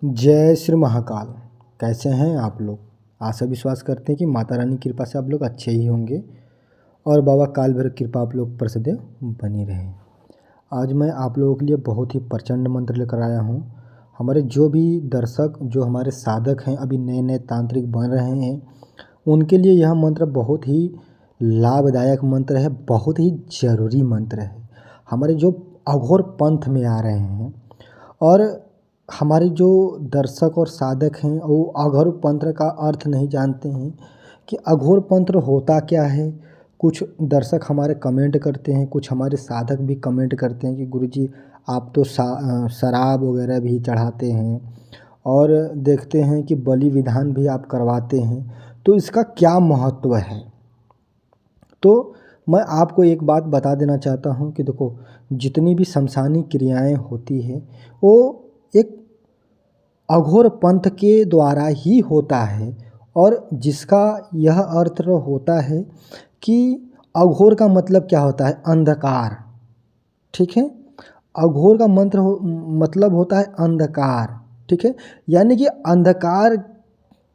जय श्री महाकाल। कैसे हैं आप लोग? आशा विश्वास करते हैं कि माता रानी की कृपा से आप लोग अच्छे ही होंगे और बाबा काल भैरव की कृपा आप लोग पर सदैव बनी रहे। आज मैं आप लोगों के लिए बहुत ही प्रचंड मंत्र लेकर आया हूँ। हमारे जो भी दर्शक, जो हमारे साधक हैं, अभी नए नए तांत्रिक बन रहे हैं, उनके लिए यह मंत्र बहुत ही लाभदायक मंत्र है, बहुत ही ज़रूरी मंत्र है। हमारे जो अघोर पंथ में आ रहे हैं और हमारे जो दर्शक और साधक हैं वो अघोर पंथ का अर्थ नहीं जानते हैं कि अघोर पंथ होता क्या है। कुछ दर्शक हमारे कमेंट करते हैं, कुछ हमारे साधक भी कमेंट करते हैं कि गुरुजी आप तो शराब वगैरह भी चढ़ाते हैं और देखते हैं कि बलि विधान भी आप करवाते हैं, तो इसका क्या महत्व है। तो मैं आपको एक बात बता देना चाहता हूँ कि देखो, जितनी भी शमशानी क्रियाएं होती है वो एक अघोर पंथ के द्वारा ही होता है। और जिसका यह अर्थ होता है कि अघोर का मतलब क्या होता है? अंधकार। ठीक है, अघोर का मतलब होता है अंधकार। ठीक है, यानी कि अंधकार,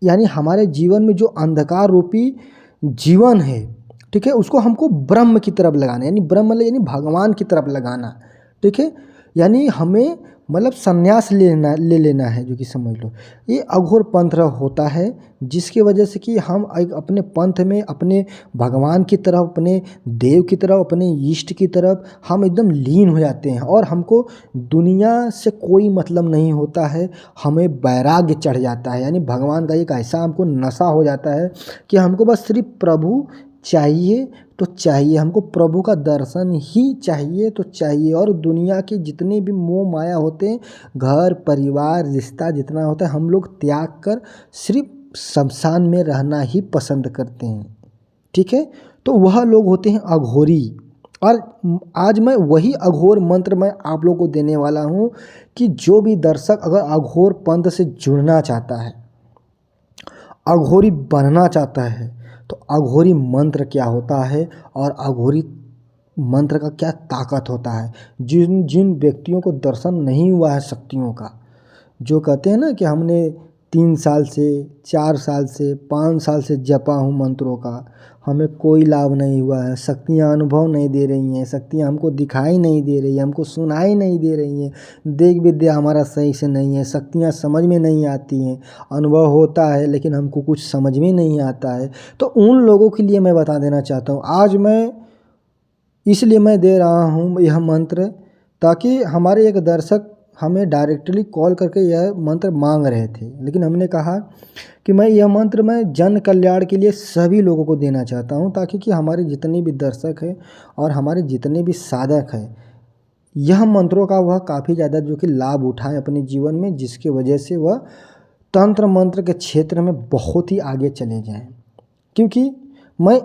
यानी हमारे जीवन में जो अंधकार रूपी जीवन है, ठीक है, उसको हमको ब्रह्म की तरफ लगाना, यानी ब्रह्म यानी भगवान की तरफ लगाना। ठीक है, यानी हमें मतलब संन्यास ले लेना है, जो कि समझ लो ये अघोर पंथ होता है। जिसकी वजह से कि हम अपने पंथ में अपने भगवान की तरफ, अपने देव की तरफ, अपने इष्ट की तरफ हम एकदम लीन हो जाते हैं और हमको दुनिया से कोई मतलब नहीं होता है। हमें वैराग्य चढ़ जाता है, यानी भगवान का एक ऐसा हमको नशा हो जाता है कि हमको बस सिर्फ प्रभु चाहिए तो चाहिए, हमको प्रभु का दर्शन ही चाहिए तो चाहिए। और दुनिया के जितने भी मोह माया होते हैं, घर परिवार रिश्ता जितना होता है, हम लोग त्याग कर सिर्फ शमशान में रहना ही पसंद करते हैं। ठीक है, तो वह लोग होते हैं अघोरी। और आज मैं वही अघोर मंत्र मैं आप लोगों को देने वाला हूँ कि जो भी दर्शक अगर अघोर पंथ से जुड़ना चाहता है, अघोरी बनना चाहता है, तो अघोरी मंत्र क्या होता है और अघोरी मंत्र का क्या ताकत होता है। जिन जिन व्यक्तियों को दर्शन नहीं हुआ है शक्तियों का, जो कहते हैं ना कि हमने 3 साल से 4 साल से 5 साल से जपा हूँ मंत्रों का, हमें कोई लाभ नहीं हुआ है, शक्तियाँ अनुभव नहीं दे रही हैं, शक्तियाँ हमको दिखाई नहीं दे रही है, हमको सुनाई नहीं दे रही हैं, देख विद्या हमारा सही से नहीं है, शक्तियाँ समझ में नहीं आती हैं, अनुभव होता है लेकिन हमको कुछ समझ में नहीं आता है। तो उन लोगों के लिए मैं बता देना चाहता हूँ, आज मैं इसलिए मैं दे रहा हूँ यह मंत्र, ताकि हमारे एक दर्शक हमें डायरेक्टली कॉल करके यह मंत्र मांग रहे थे, लेकिन हमने कहा कि मैं यह मंत्र मैं जन कल्याण के लिए सभी लोगों को देना चाहता हूं, ताकि कि हमारे जितने भी दर्शक हैं और हमारे जितने भी साधक हैं, यह मंत्रों का वह काफ़ी ज़्यादा जो कि लाभ उठाएं अपने जीवन में, जिसकी वजह से वह तंत्र मंत्र के क्षेत्र में बहुत ही आगे चले जाएं। क्योंकि मैं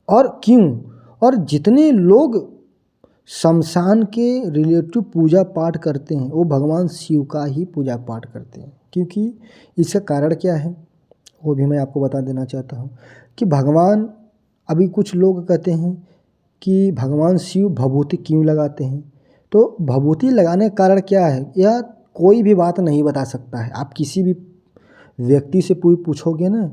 और जितने लोग शमशान के रिलेटिव पूजा पाठ करते हैं वो भगवान शिव का ही पूजा पाठ करते हैं। क्योंकि इसका कारण क्या है वो भी मैं आपको बता देना चाहता हूँ कि भगवान, अभी कुछ लोग कहते हैं कि भगवान शिव भभूति क्यों लगाते हैं, तो भभूति लगाने का कारण क्या है यह कोई भी बात नहीं बता सकता है। आप किसी भी व्यक्ति से पूछोगे ना,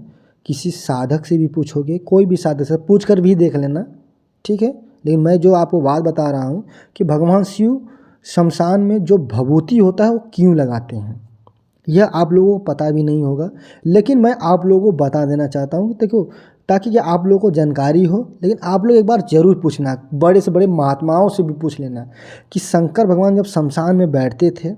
किसी साधक से भी पूछोगे, कोई भी साधक से पूछ कर भी देख लेना, ठीक है। लेकिन मैं जो आपको बात बता रहा हूँ कि भगवान शिव शमशान में जो भभूति होता है वो क्यों लगाते हैं, यह आप लोगों को पता भी नहीं होगा। लेकिन मैं आप लोगों को बता देना चाहता हूँ कि देखो, ताकि कि आप लोगों को जानकारी हो। लेकिन आप लोग एक बार ज़रूर पूछना, बड़े से बड़े महात्माओं से भी पूछ लेना कि शंकर भगवान जब शमशान में बैठते थे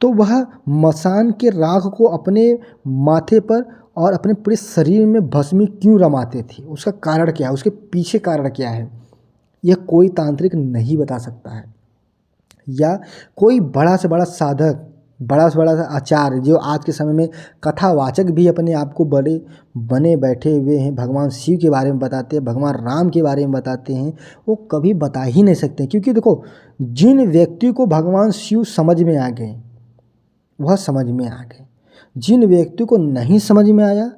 तो वह मसान के राख को अपने माथे पर और अपने पूरे शरीर में भस्मी क्यों रमाते थे, उसका कारण क्या है, उसके पीछे कारण क्या है, यह कोई तांत्रिक नहीं बता सकता है। या कोई बड़ा से बड़ा साधक, बड़ा से बड़ा आचार्य जो आज के समय में कथावाचक भी अपने आप को बड़े बने बैठे हुए हैं, भगवान शिव के बारे में बताते हैं, भगवान राम के बारे में बताते हैं, वो कभी बता ही नहीं सकते। क्योंकि देखो, जिन व्यक्ति को भगवान शिव समझ में आ गए वह समझ में आ गए, जिन व्यक्ति को नहीं समझ में आया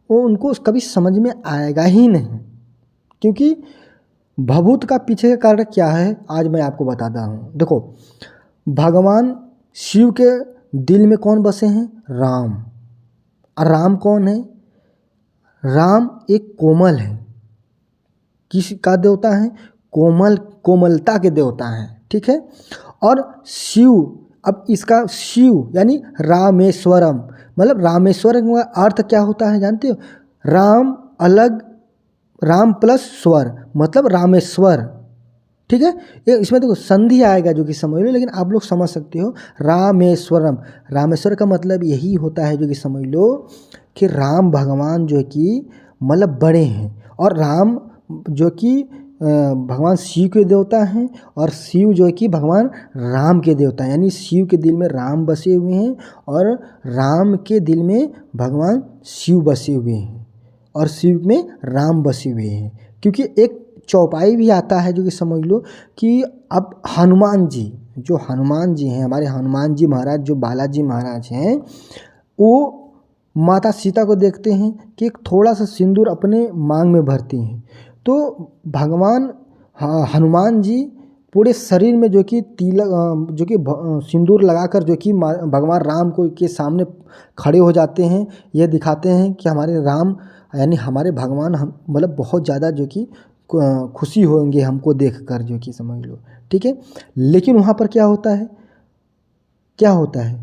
वो उनको कभी समझ में आएगा ही नहीं। क्योंकि भभूत का पीछे का कारण क्या है आज मैं आपको बताता हूँ। देखो, भगवान शिव के दिल में कौन बसे हैं? राम। और राम कौन है? राम एक कोमल है। किस का देवता है? कोमलता के देवता हैं, ठीक है। और शिव, अब इसका शिव यानी रामेश्वरम, मतलब रामेश्वरम का अर्थ क्या होता है जानते हो? राम अलग, राम प्लस स्वर मतलब रामेश्वर, ठीक है। ये इसमें देखो संधि आएगा जो कि समझ लो, लेकिन आप लोग समझ सकते हो रामेश्वरम। रामेश्वर का मतलब यही होता है जो कि समझ लो कि राम भगवान जो कि मतलब बड़े हैं, और राम जो कि भगवान शिव के देवता हैं, और शिव जो कि भगवान राम के देवता हैं। यानी शिव के दिल में राम बसे हुए हैं और राम के दिल में भगवान शिव बसे हुए हैं, और शिव में राम बसे हुए हैं। क्योंकि एक चौपाई भी आता है जो कि समझ लो कि अब हनुमान जी, जो हनुमान जी हैं, हमारे हनुमान जी महाराज जो बालाजी महाराज हैं, वो माता सीता को देखते हैं कि एक थोड़ा सा सिंदूर अपने मांग में भरती हैं, तो भगवान हनुमान जी पूरे शरीर में जो कि तिलक जो कि सिंदूर लगाकर जो कि भगवान राम को के सामने खड़े हो जाते हैं। यह दिखाते हैं कि हमारे राम यानी हमारे भगवान हम मतलब बहुत ज़्यादा जो कि खुशी होंगे हमको देखकर, जो कि समझ लो, ठीक है। लेकिन वहाँ पर क्या होता है, क्या होता है,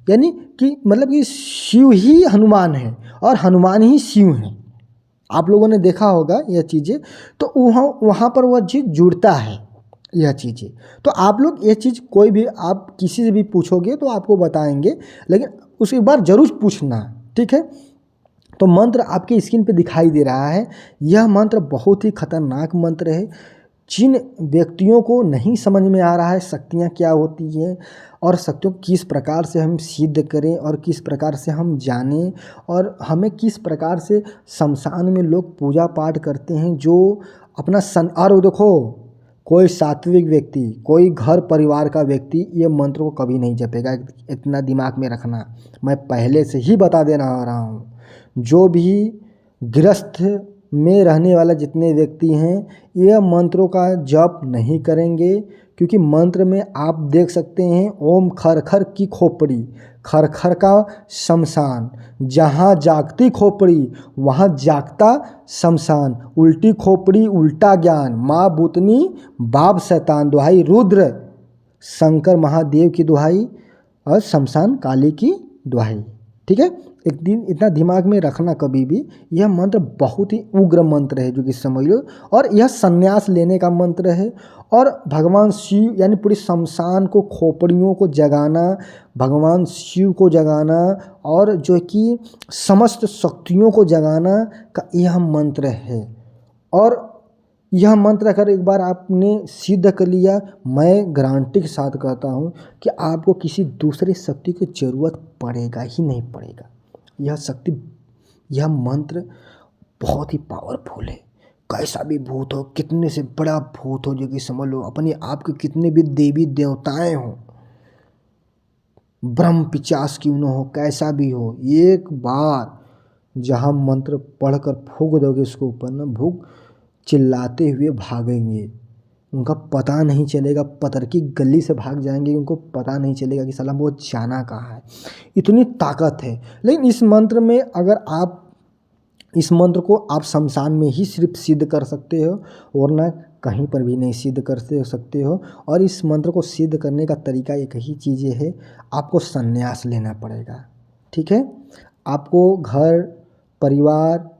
यानी कि मतलब कि शिव ही हनुमान है और हनुमान ही शिव हैं। आप लोगों ने देखा होगा यह चीज़ें, तो वहाँ पर वह चीज़ जुड़ता है, यह चीज़ें। तो आप लोग ये चीज़ कोई भी आप किसी से भी पूछोगे तो आपको बताएंगे, लेकिन उसके बाद ज़रूर पूछना, ठीक है। तो मंत्र आपके स्क्रीन पे दिखाई दे रहा है। यह मंत्र बहुत ही खतरनाक मंत्र है। जिन व्यक्तियों को नहीं समझ में आ रहा है शक्तियाँ क्या होती हैं और शक्तियों को किस प्रकार से हम सिद्ध करें और किस प्रकार से हम जानें, और हमें किस प्रकार से शमशान में लोग पूजा पाठ करते हैं जो अपना और देखो, कोई सात्विक व्यक्ति, कोई घर परिवार का व्यक्ति ये मंत्र को कभी नहीं जपेगा। इतना दिमाग में रखना, मैं पहले से ही बता देना आ रहा हूँ। जो भी गृहस्थ में रहने वाला जितने व्यक्ति हैं, यह मंत्रों का जप नहीं करेंगे, क्योंकि मंत्र में आप देख सकते हैं ओम खर की खोपड़ी, खर का शमशान, जहाँ जागती खोपड़ी वहाँ जागता शमशान, उल्टी खोपड़ी उल्टा ज्ञान, माँ भूतनी बाप शैतान, दुहाई रुद्र शंकर महादेव की दुहाई और शमशान काली की दुहाई, ठीक है। एक दिन इतना दिमाग में रखना कभी भी, यह मंत्र बहुत ही उग्र मंत्र है जो कि समझ लो, और यह संन्यास लेने का मंत्र है। और भगवान शिव यानी पूरी शमशान को, खोपड़ियों को जगाना, भगवान शिव को जगाना और जो कि समस्त शक्तियों को जगाना का यह मंत्र है। और यह मंत्र अगर एक बार आपने सिद्ध कर लिया, मैं गारंटी के साथ कहता हूँ कि आपको किसी दूसरे शक्ति की ज़रूरत पड़ेगा ही नहीं पड़ेगा। यह शक्ति, यह मंत्र बहुत ही पावरफुल है। कैसा भी भूत हो, कितने से बड़ा भूत हो, जो कि समझ लो अपने आप के कितने भी देवी देवताएं हो, ब्रह्म पिचास क्यों न हो, कैसा भी हो, एक बार जहाँ मंत्र पढ़कर फूंक दोगे उसके ऊपर ना, भूख चिल्लाते हुए भागेंगे। उनका पता नहीं चलेगा, पतर की गली से भाग जाएंगे, उनको पता नहीं चलेगा कि साला वो जाना कहाँ है। इतनी ताकत है। लेकिन इस मंत्र में अगर आप इस मंत्र को आप शमशान में ही सिर्फ सिद्ध कर सकते हो, वरना कहीं पर भी नहीं सिद्ध कर सकते हो। और इस मंत्र को सिद्ध करने का तरीका एक ही चीज़ है, आपको संन्यास लेना पड़ेगा, ठीक है। आपको घर परिवार,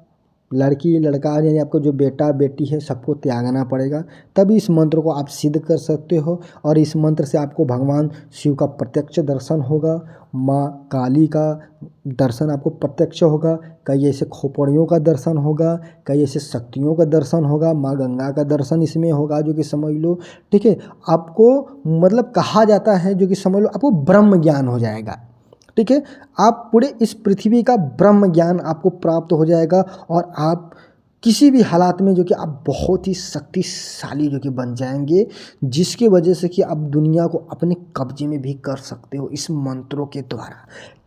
लड़की लड़का यानी आपको जो बेटा बेटी है सबको त्यागना पड़ेगा, तभी इस मंत्र को आप सिद्ध कर सकते हो। और इस मंत्र से आपको भगवान शिव का प्रत्यक्ष दर्शन होगा, माँ काली का दर्शन आपको प्रत्यक्ष होगा, कई ऐसे खोपड़ियों का दर्शन होगा, कई ऐसे शक्तियों का दर्शन होगा, माँ गंगा का दर्शन इसमें होगा, जो कि समझ लो, ठीक है। आपको मतलब कहा जाता है जो कि समझ लो आपको ब्रह्म ज्ञान हो जाएगा, ठीक है। आप पूरे इस पृथ्वी का ब्रह्म ज्ञान आपको प्राप्त हो जाएगा, और आप किसी भी हालात में जो कि आप बहुत ही शक्तिशाली जो कि बन जाएंगे, जिसकी वजह से कि आप दुनिया को अपने कब्जे में भी कर सकते हो इस मंत्रों के द्वारा।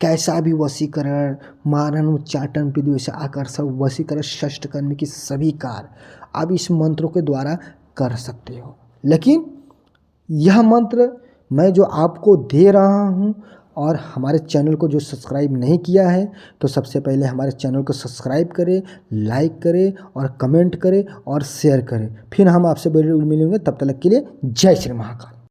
कैसा भी वशीकरण, मारण, उच्चाटन, विद्वेष, आकर्षण, वशीकरण, षष्ठकर्म की सभी कार्य आप इस मंत्रों के द्वारा कर सकते हो। लेकिन यह मंत्र मैं जो आपको दे रहा हूँ, और हमारे चैनल को जो सब्सक्राइब नहीं किया है तो सबसे पहले हमारे चैनल को सब्सक्राइब करें, लाइक करें और कमेंट करें और शेयर करें। फिर हम आपसे मिलेंगे, तब तक के लिए जय श्री महाकाल।